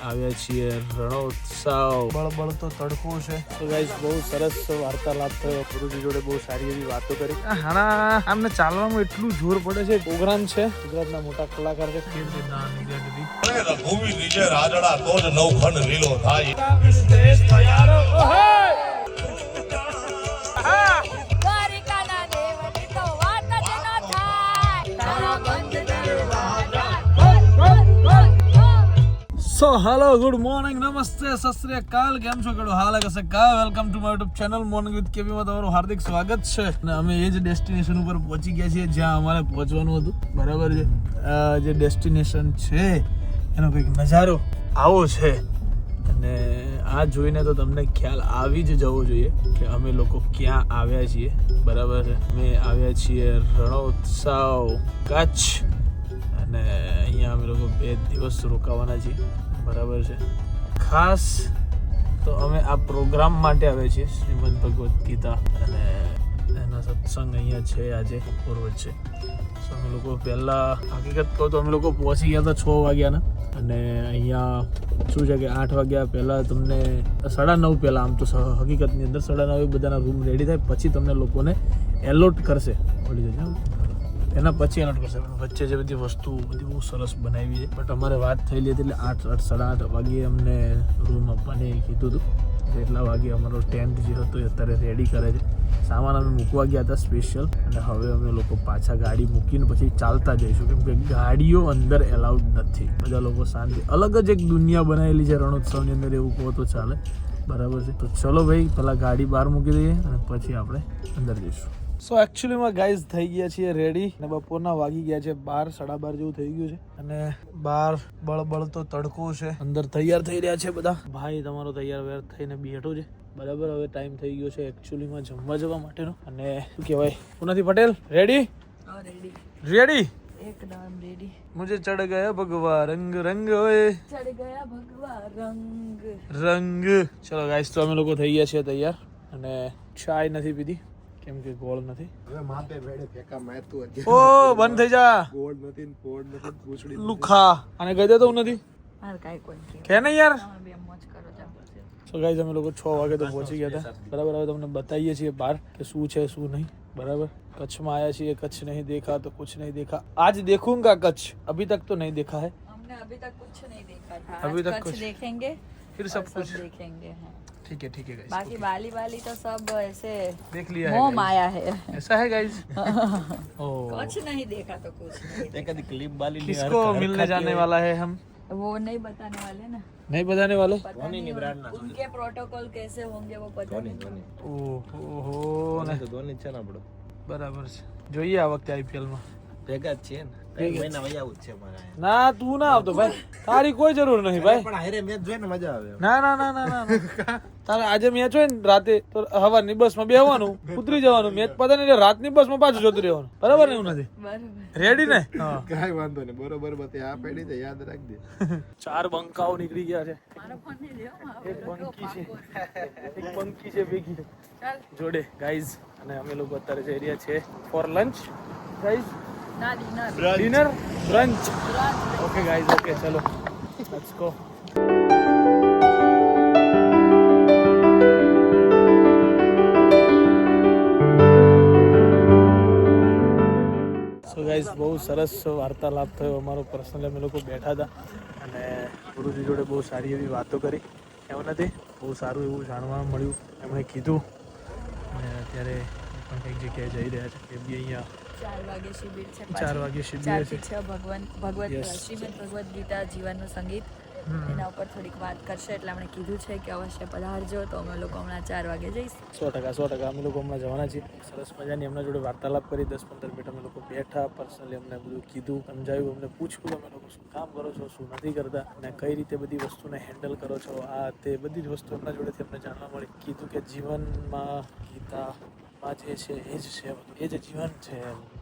આવ્યા છીએ રણોત્સવ. બળબળ તો તડકો છે. તો ગાઈસ બહુ સરસ વાર્તાલાપ થયો. ગુરુજી જોડે બહુ સારી એવી વાતો કરી. હાણા આમને ચાલવામાં એટલું જોર પડે છે. પ્રોગ્રામ છે, ગુજરાતના મોટા કલાકાર છે. કેવી રીતના ભૂમિ વિજય રાજડા તો જ નવખંડ લીલો થાય. સો હેલો, ગુડ મોર્નિંગ, નમસ્તે, સત શ્રી અકાલ. કેમ છો? કેડો હાલ કશે કા? Welcome to my YouTube channel morning with કેબીમાં તમારું હાર્દિક સ્વાગત છે. અને અમે એ જ ડેસ્ટિનેશન ઉપર પહોંચી ગયા છીએ જ્યાં અમારે પહોંચવાનું હતું. બરાબર છે. જે ડેસ્ટિનેશન છે એનો કંઈક નજારો આવો છે. અને આ જોઈને તો તમને ખ્યાલ આવી જ જવો જોઈએ કે અમે લોકો ક્યાં આવ્યા છીએ. બરાબર છે. અમે આવ્યા છીએ રણોત્સવ કચ્છ. અને અહીંયા અમે લોકો 2 દિવસ રોકાવાના છીએ. બરાબર છે. ખાસ તો અમે આ પ્રોગ્રામ માટે આવ્યા છીએ, શ્રીમદ ભગવદ્ ગીતા અને એના સત્સંગ અહીંયા છે આજે બપોર વચ્ચે. તો અમે લોકો પહેલાં હકીકત કહું તો અમે લોકો પહોંચી ગયા હતા 6 વાગ્યાના. અને અહીંયા શું છે કે 8 વાગ્યા પહેલાં તમને 9:30 પહેલાં આમ તો હકીકતની અંદર 9:30 બધાના રૂમ રેડી થાય પછી તમને લોકોને એલોટ કરશે. ઓળી જશે એના પછી એલોટ કરશે. વચ્ચે જે બધી વસ્તુ બધી બહુ સરસ બનાવી છે. બટ અમારે વાત થયેલી હતી એટલે 8:30 વાગ્યે અમને રૂમ આપવાને કીધું હતું. એટલા વાગે અમારો ટેન્ટ જે હતો એ અત્યારે રેડી કરે છે. સામાન અમે મૂકવા ગયા હતા સ્પેશિયલ. અને હવે અમે લોકો પાછા ગાડી મૂકીને પછી ચાલતા જઈશું કેમ કે ગાડીઓ અંદર એલાઉડ નથી. બધા લોકો શાંતિ અલગ જ એક દુનિયા બનાવેલી છે રણોત્સવની અંદર, એવું કહો તો ચાલે. બરાબર છે. તો ચલો ભાઈ, પહેલાં ગાડી બહાર મૂકી દઈએ અને પછી આપણે અંદર જઈશું. સો એકચ્યુઅલીમાં ગાઈઝ થઈ ગયા છીએ રેડી અને બપોરના વાગી ગયા છે 12, 12:30 જેવું થઈ ગયું છે. અને બહાર બળબળ તો તડકો છે. અંદર તૈયાર થઈ રહ્યા છે બધા. ભાઈ તમારો તૈયાર વેર થઈને બેઠો છે. બરાબર. હવે ટાઈમ થઈ ગયો છે એકચ્યુઅલીમાં જમવા જવા માટેનો. અને શું કહેવાય, પુનાથી પટેલ રેડી? રેડી एकदम रेडी. मुझे चढ़ गया भगवा रंग रंग ओए चढ़ गया भगवा रंग रंग. ચલો ગાઈસ, તો અમે લોકો થઈ ગયા છીએ તૈયાર. અને ચાય નથી પીધી કેમ કે ગોળ નથી. હવે માપે ભેડે ફેકા મારતું હતી. ઓ બંધ થઈ જા. ગોળ નથી, પોડ નથી, પૂછડી લુખા અને ગઈ દે તો નથી मार काय कोई કે નહીં યાર. તમે બે મોજ કરો જાવ. સો ગાઈઝ, અમે લોકો 6 વાગે તો પહોંચી ગયા હતા. બરાબર. હવે તમને બતાવીએ છીએ બહાર કે શું છે શું નહીં. બરાબર. કચ્છમાં આયા છીએ. કચ્છ નહીં દેખા તો कुछ नहीं देखा. आज देखूंगा कच्छ, अभी तक तो नहीं देखा है. हमने अभी तक कुछ नहीं देखा था. अभी तक आज कुछ कच्छ देखेंगे फिर और सब कुछ देखेंगे. हाँ. ठीक है गाइस. बाकी बाली बाली तो सब ऐसे देख लिया मोह है guys. माया है. ऐसा है गाइस. ओ कुछ नहीं देखा तो कुछ नहीं देखा. કદી ક્લિપ બાલી किसको मिलने जाने वाला है हम वो नहीं बताने वाले ना. नहीं बताने वाले. पता नहीं उनके प्रोटोकॉल कैसे होंगे वो पता नहीं. ઓહો ને તો ધોની છે ને આપણો બરાબર છે. જોઈએ આ વખતે IPL માં ભેગા જ છે ને. એક મહિના વહી આવું જ છે મારા. ના તું ના આવતો ભાઈ, તારી કોઈ જરૂર નહીં ભાઈ. પણ હારે મેચ જોઈને મજા આવે. ના ના ના ના ના તારે આજે મેચ હોય ને રાતે તો સવારની બસમાં બેહવાનું, ઉતરી જવાનું. મેચ પતા નહીં રાતની બસમાં પાછું જતું રહેવાનું. બરાબર ને? એવું નથી. बराबर. રેડી ને? હા. કાઈ વાંધો નહીં, બરોબર. બતે આ પેડી તો યાદ રાખજે. 4 બંકાઓ નીકળી ગયા છે. मारो फोन नहीं लियो. એક બંકી છે, એક બંકી છે ભેગી चल જોડે ગાઈઝ. અને અમે લોકો અત્યારે જઈ રહ્યા છે ફોર લંચ ગાઈઝ. ना dinner dinner brunch. Okay guys, okay ચલો લેટ્સ ગો. સો ગાઈઝ, બહુ સરસ વાર્તાલાપ થયો અમારો. પર્સનલી અમે લોકો બેઠા હતા અને ગુરુજી જોડે બહુ સારી એવી વાતો કરી. એવું નથી, બહુ સારું એવું જાણવા મળ્યું. એમણે કીધું અને અત્યારે એ પણ કંઈક જગ્યાએ જઈ રહ્યા છે. એ બી અહીંયા 4 વાગે શિબિર છે. 4 વાગે શિબિર 4 છે. થી 6 Yes. શ્રીમદ ભગવદ્ ગીતા જીવનનું સંગીત એના ઉપર થોડીક વાત કરશે એટલે આપણે કીધું છે કે અવશ્ય પધારજો. તો અમે લોકો હમણાં 4 વાગે જઈશું. 100% અમે લોકો હમણાં જવાના છીએ. સરસ મજાની એમના જોડે વાર્તાલાપ કરી. 10-15 મિનિટ અમે લોકો બેઠા. પર્સનલી અમને બધું કીધું, સમજાવ્યું, અમને પૂછ્યું તમે લોકો શું કામ કરો છો, શું નથી કરતા અને કઈ રીતે બધી વસ્તુને હેન્ડલ કરો છો. આ તે બધી જ વસ્તુ એમના જોડેથી અમને જાણવા મળી. કીધું કે જીવનમાં ગીતામાં જે છે એ જ છે, એ જ જીવન છે.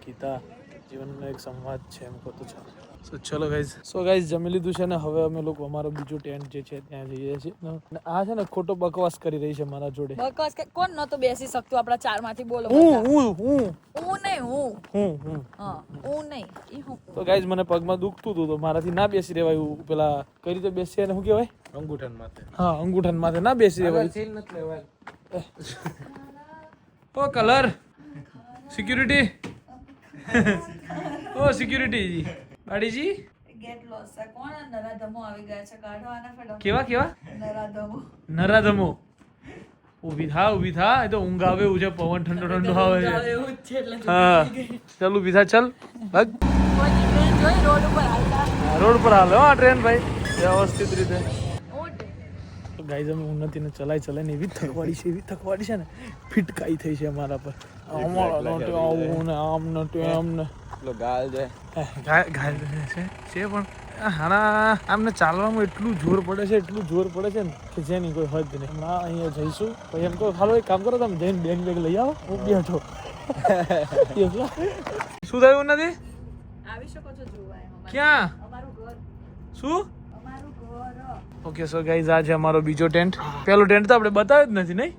ગીતા જીવનનો એક સંવાદ છે એમ કહો તો ચાલે. ચલો ગાઈઝ જમી લીધું છે ને હવે અમે લોકો અમારો બીજો ટેન્ટ જે છે ત્યાં જઈએ છીએ ને આ છે ને ખોટો બકવાસ કરી રહી છે મારા જોડે. બકવાસ કે કોણ નતો બેસી શકતું આપણા ચાર માંથી બોલો હું હું નહીં ઈ હું. તો ગાઈઝ મને પગમાં દુખતું હતું તો મારાથી ના બેસી રહેવાયું. પેલા કઈ રીતે બેસી અને શું કહેવાય અંગૂઠાન માથે. હા અંગૂઠાન માથે ના બેસી રહેવાય. સીલ નથી લેવાય. ઓ કલર સિક્યુરિટી ઓ સિક્યુરિટી જી બાડીજી ગેટ લોસ છે કોણ નરાધમો આવી ગયા છે કાઢવાના ફટાફટ. કેવા નરાધમો નરાધમો ઊભી થા એ તો ઊંઘ આવે એવું છે પવન ઠંડો આવે છે. એવું જ છે એટલે હા ચાલ ઊભી થા ચાલ ભાગ કોઈ ટ્રેન જોઈ રોડ ઉપર આવતા રોડ પર હાલે હા ટ્રેન ભાઈ વ્યવસ્થિત રીતે. ઓટ ગાઈઝ અમે ઉન્નતિને ચલાવીને એવી થકવાડી છે ને ફિટકાઈ થઈ છે અમારા પર. અમારા નોટે આવું ને આમ ને તેમ ને પેલો ગાલ છે. ઘાયલ છે પણ હારા આમને ચાલવામાં એટલું જોર પડે છે ને કે જેની કોઈ હદ નહીં. હમણાં અહીંયા જઈશું પછી એમ કહો હાલો એક કામ કરો તમે જઈને બેગ લઈ આવો હું બેઠો. શું થયું નથી આવી શકો છો જોવા એમ ક્યાં અમારું ઘર શું અમારું ઘર. ઓકે સો ગાઈઝ આ છે અમારો બીજો ટેન્ટ. પેલો ટેન્ટ તો આપણે બતાવ્યો જ નથી નહીં.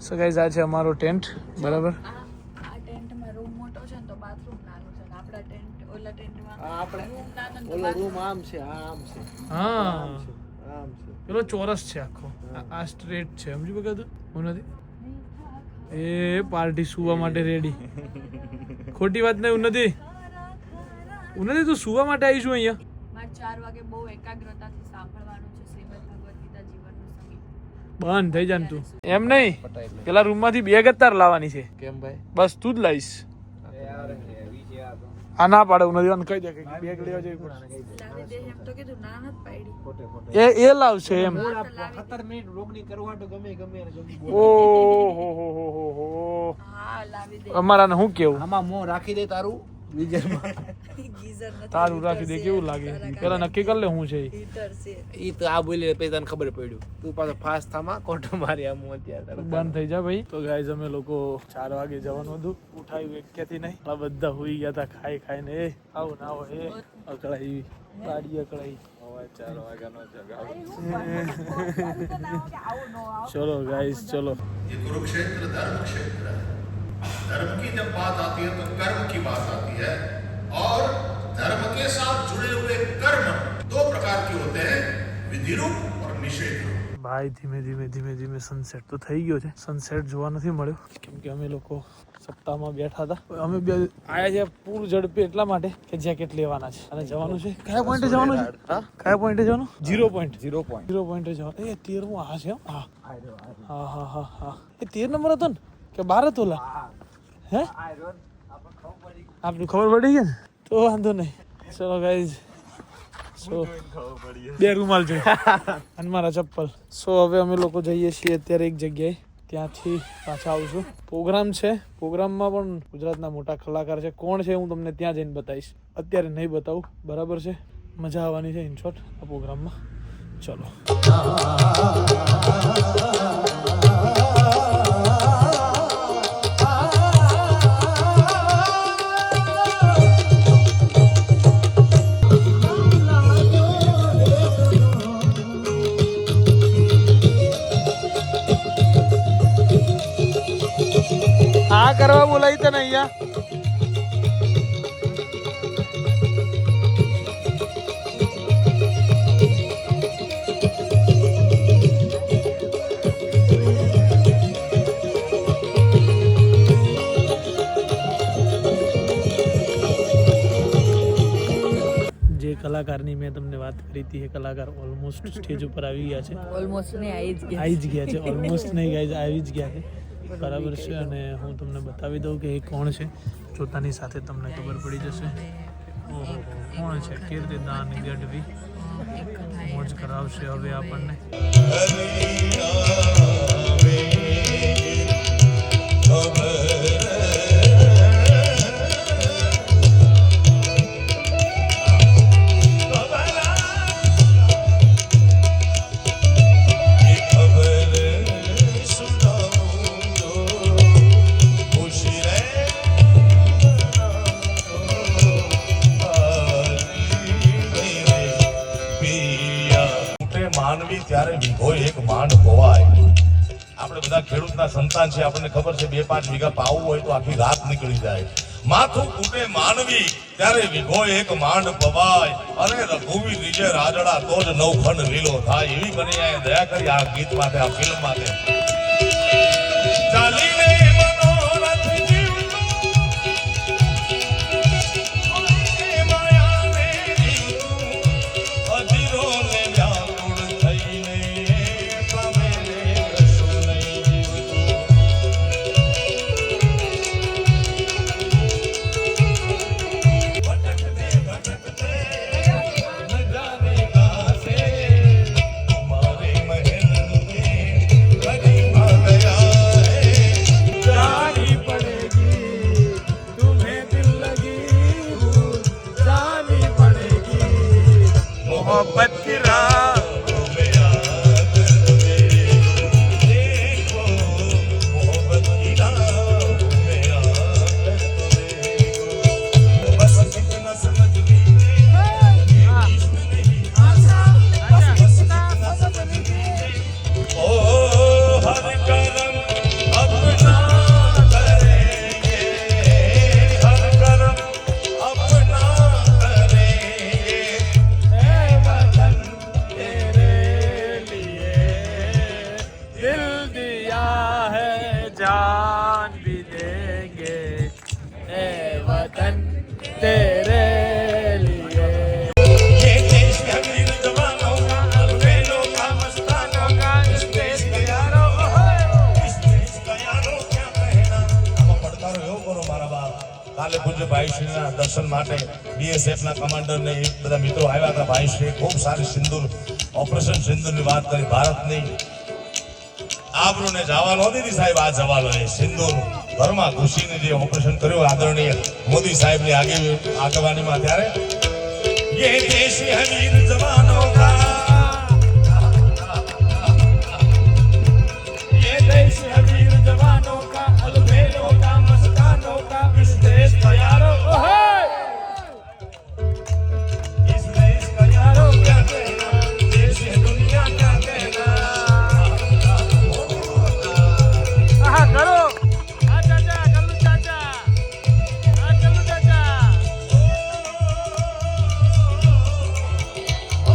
સો ગાઈઝ આ છે અમારો ટેન્ટ બરાબર. આ ટેન્ટમાં રૂમ મોટો છે ને તો બાથરૂમ નાનું છે ને આપણા ટેન્ટ ઓલા ટેન્ટમાં આપણે રૂમ નાનો ને તો ઓલો રૂમ આમ છે આમ છે હા આમ છે. પેલો ચોરસ છે આખો આ સ્ટ્રેટ છે સમજી બગાતું હું નથી. એ પાર્ટી સુવા માટે રેડી. ખોટી વાત નહીં ઉન્નતિ તું સુવા માટે આવીશું અહીંયા. મારે 4 વાગે બહુ એકાગ્રતાથી સાંભળવાનું છે શ્રીમદ ભગવદ ગીતા જીવનનું સંગીત. બંધ થઈ જા તું એમ નહીં પેલા રૂમ માંથી બેગ જ તાર લાવવાની છે. કેમ ભાઈ? બસ તું જ લાવીશ. આ ના પાડે ઉન્નતિ કહી દે કે બેગ લેવા જવી પડશે. લાવી દે એમ તો કીધું ના નથી પાડી. એ લાવશે એમ. 17 મિનિટ રોગની કરવા તો ગમે ઓહો હા લાવી દે. અમારાને શું કેવું આમાં મોં રાખી દે તારું ગીઝરમાં. ગીઝર નથી તારું રાખી દે કેવું લાગે પેલા નક્કી કરી લે શું છે ઈ. હીટર છે. ઈ તો આ બોલી પછી તને ખબર પડ્યું. તું પાછો ફાસ્ટ થામાં કોટો મારી આમ અત્યારે બંધ થઈ જા ભાઈ. તો ગાઈઝ અમે લોકો 4 વાગે જવાનું હતું ઉઠાયું એકેથી નહીં. આ બધા હુઈ ગયા હતા ખાઈને એ આવો ના આવો એ અકળાઈ ગાડી અકળાઈ. 4 વાગ્યાનો જગાવ. ચલો ગાઈઝ ચલો. ये कुरुक्षेत्र धर्म क्षेत्र है। धर्म की जब बात आती है तो कर्म की बात आती है और धर्म के साथ जुड़े हुए कर्म 2 प्रकार के होते हैं, विधि रूप और निषेध रूप। ભાઈ ધીમે સનસેટ તો થઈ ગયો છે. સનસેટ જોવા નથી મળ્યો કેમ કે અમે લોકો સપ્તાહમાં બેઠા હતા. અમે બે આયા છે પૂર ઝડપે એટલા માટે કે જેકેટ લેવાના છે અને જવાનું છે. કયા પોઈન્ટે જવાનું છે? કયા પોઈન્ટે જવાનું? 0 પોઈન્ટ જવાનું. એ 13મો આ છે. હા એ 13 નંબર હતો ને કે 12 હતો લા? હે આપને ખબર પડી ગઈ ને તો વાંધો નહીં. ચલો ગાઈઝ સો 2 રૂમાલ જોઈએ અને મારા ચપ્પલ. સો હવે અમે લોકો જઈએ છીએ અત્યારે એક જગ્યાએ ત્યાંથી પાછા આવશું. પ્રોગ્રામ છે. પ્રોગ્રામમાં પણ ગુજરાતના મોટા કલાકાર છે. કોણ છે હું તમને ત્યાં જઈને બતાવીશ. અત્યારે નહીં બતાવું બરાબર છે. મજા આવવાની છે ઇન શોર્ટ આ પ્રોગ્રામમાં. ચલો આ કરવા બોલાવી તને અહીંયા. જે કલાકારની મેં તમને વાત કરી હતી એ કલાકાર ઓલમોસ્ટ સ્ટેજ ઉપર આવી ગયા છે. ઓલમોસ્ટ નહીં આવી જ ગયા છે. ઓલમોસ્ટ નહીં ગાઈઝ આવી જ ગયા છે બરાબર છે. અને હું તમને બતાવી દઉં કે એ કોણ છે. જોતાની સાથે તમને ખબર પડી જશે. ઓહો કોણ છે? કીર્તિદાન ગઢવી મોજ કરાવશે હવે આપણને. માનવી ત્યારે વીઘો એક માંડ પોવાય. આપણે બધા ખેડૂતના સંતાન છે, આપણને ખબર છે 2-5 વીઘા પાવું હોય તો આખી રાત નીકળી જાય. માથું કૂટે માનવી ત્યારે વીઘો એક માંડ પવાય, અને રઘુવીર રીજે રાજડા તો જ નવખંડ લીલો થાય. એવી કનૈયાએ દયા કરી આ ગીત માટે, આ ફિલ્મ માટે. ચાલીને મનોરથ જીવતું, માયાને જીવતું, અધીરોને વ્યાકુળ થઈને પામે ને કશું નહીં જીવતું. ભટકતે ભટકતે ન જાને કહાં સે તુમ્હારે મહેલ કે ગરીબા ગયા હૈ. जानी पड़ेगी तुम्हें दिल लगी भूल जानी पड़ेगी मोहब्बत की राह में याद देखो, मोहब्बत की राह में याद देखो. बस इतना समझ लीजिए ये इश्क नहीं आसान, बस इतना समझ लीजिए. ओ हर करम अपना करेंगे, हर करम अपना करेंगे. ए वतन तेरे लिए दिल दिया है जान भी देंगे ए वतन तेरे लिए ये देश के वीर जवानों का, अलबेलों का, मस्तानों का, इस देश के यारों, इस देश का यारों क्या कहना. આમાં પડકારો એવો કરો મારા બાપ. કાલે પૂજ્ય ભાઈશ્રીના દર્શન માટે બીએસએફના કમાન્ડર ને એક બધા મિત્રો આવ્યા હતા. ભાઈશ્રીએ ખૂબ સારી સિંદૂર, ઓપરેશન સિંદૂરની વાત કરી. ભારતની આબરૂને જવા ન દીધી સાહેબ. આ જવાનો એ સિંદૂર ઘરમાં ઘૂસીને જે ઓપરેશન કર્યું આદરણીય મોદી સાહેબની આગેવાનીમાં, ત્યારે ये देश है वीर जवानों का, ये देश है वीर जवानों का, अलबेलों का, मस्तानों का, इस देश का यारों, इस देश का यारों क्या कहना, देश है दुनिया क्या कहना. आहा करो आ चाचा कल्लू चाचा आ कल्लू चाचा ओ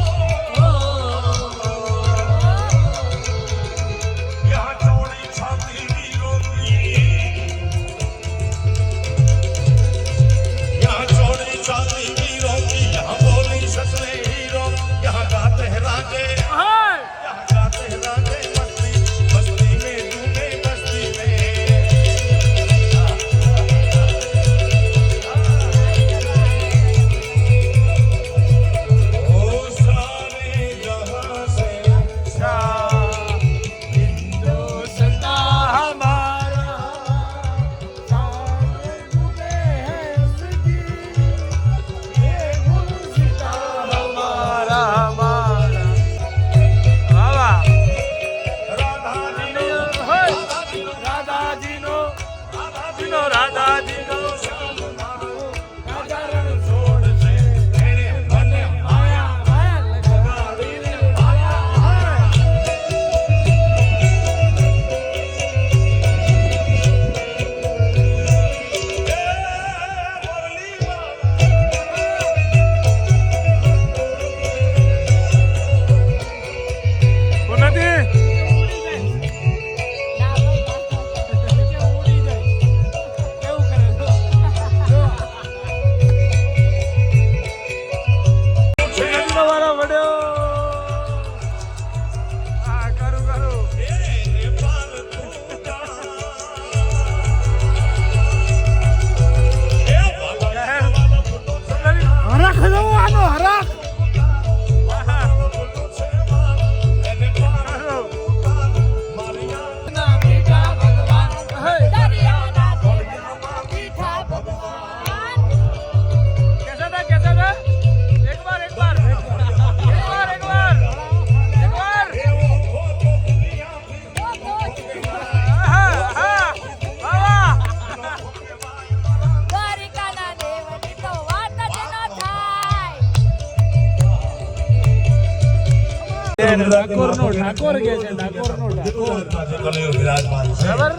ઠાકોરનો ઠાકોર કે છે, ઠાકોરનો ઠાકોર. જે કલયુગ વિરાજમાન છે બરાબર.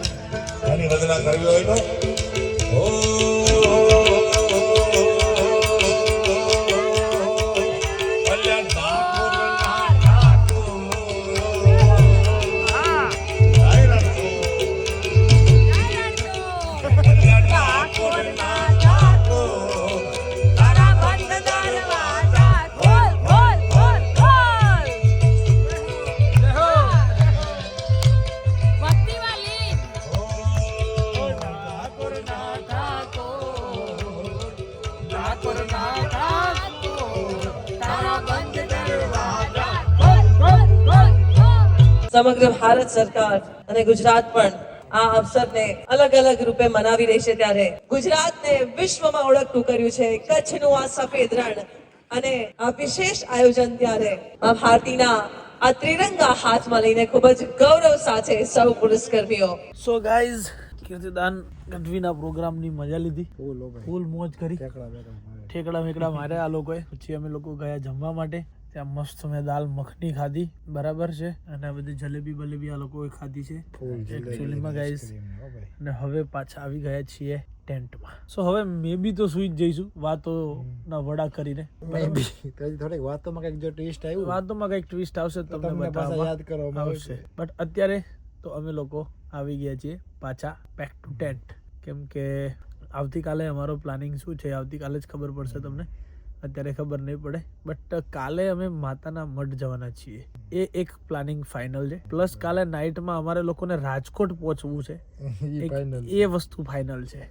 એની વંદના કરવી હોય તો સમગ્ર ભારત સરકાર અને ગુજરાત પણ આ અવસરને અલગ અલગ રૂપે મનાવી રહી છે ત્યારે ગુજરાતને વિશ્વમાં ઓળખતું કર્યું છે કચ્છનું આ સફેદ રણ અને આ વિશેષ આયોજન ત્યારે આ ભારતીના આ ત્રિરંગા હાથમાં લઈને ખૂબ જ ગૌરવ સાથે સૌ પુરસ્કર્મીઓ. સો ગાઈઝ, કીર્તિદાન ગઢવીના પ્રોગ્રામની મજા લીધી, ફૂલ મોજ કરી, ઠેકડા મેકડા માર્યા આ લોકોએ. પછી અમે લોકો ગયા જમવા માટે. ત્યાં મસ્ત મેં દાલ મખની ખાધી, બરાબર છે, અને આ બધી જલેબી બલેબી આ લોકોએ ખાધી છે એકચ્યુઅલીમાં ગાઈઝ. અને હવે પાછા આવી ગયા છીએ ટેન્ટમાં. સો હવે મે બી તો સુઈ જ જઈશું વાતો ના વડા કરીને. થોડીક વાતોમાં કઈક જો ટ્વિસ્ટ આવ્યું, વાતોમાં કઈક ટ્વિસ્ટ આવશે તમને બતાવવામાં યાદ કરવામાં આવશે. બટ અત્યારે તો અમે લોકો આવી ગયા છીએ પાછા બેક ટુ ટેન્ટ. કેમ કે આવતીકાલે અમારો પ્લાનિંગ શું છે આવતીકાલે જ ખબર પડશે તમને, અત્યારે ખબર નહીં પડે. બટ કાલે અમે માતાના મઢ જવાના છીએ, એ એક પ્લાનિંગ ફાઇનલ છે. પ્લસ કાલે નાઇટમાં અમારે લોકોને રાજકોટ પહોંચવું છે, એ વસ્તુ ફાઇનલ છે.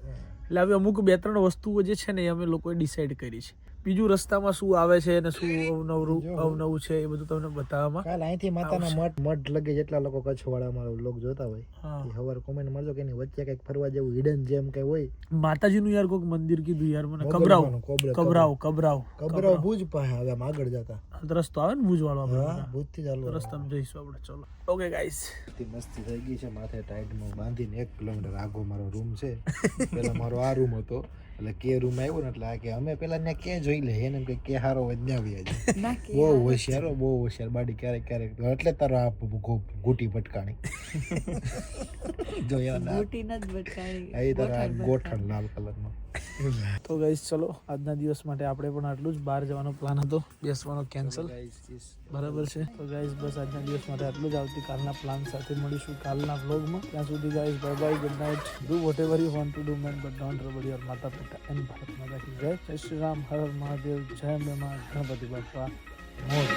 એટલે હવે અમુક 2-3 વસ્તુઓ જે છે ને એ અમે લોકોએ ડિસાઈડ કરી છે. બીજું રસ્તામાં શું આવે છે અને શું અવનવું છે એ બધું તમને બતાવવામાં. કાલ અહીંથી માતાના મઠ લગે જેટલા લોકો કચ્છ વાળા અમારો લોક જોતા હોય એ હવાર કોમેન્ટ મારજો કે એની વચ્ચે કઈક ફરવા જેવું હિડન જેમ કઈ હોય. માતાજીનું યાર કોઈક મંદિર કીધું યાર મને, કબરાવ ભુજ પાસે હવે આમ આગળ જતા રસ્તો આવે ને ભુજ વાળો, ભુજ થી ચાલુ રસ્તામાં જઈશું આપણે. ચલો ઓકે ગાઈસ, મસ્તી થઈ ગઈ છે. માથે ટાઈટમાં બાંધીને 1 કિલોમીટર આગો મારો રૂમ છે. પેલા મારો આ રૂમ હતો, એટલે કે રૂમ આવ્યો ને એટલે આ કે અમે પેલા ને કે જોઈ લે એને કે હારો વજ્ઞાવ્યા છે. બહુ હોશિયાર બાડી ક્યારેક એટલે તારો આ ગોટી ભટકાણી જોયા ના ગોટી નથી ભટકાણી, આ તારો આ ગોઠણ લાલ કલરનો. તો ગાઈસ ચલો આજના દિવસ માટે આપણે પણ આટલું જ. બહાર જવાનો પ્લાન હતો, બેસવાનો કેન્સલ, બરાબર છે. તો ગાઈસ બસ આજના દિવસ માટે આટલું જ. આવતીકાલના પ્લાન સાથે મળીશું કાલના વ્લોગમાં. ત્યાં સુધી guys bye bye, good night. Do whatever you want to do man, but don't trouble your માતા પિતા એન્ડ ભારત માતા કી જય. જય શ્રી રામ, હર હર મહાદેવ, જય મે માં ગણપતિ બાપ્પા મોર.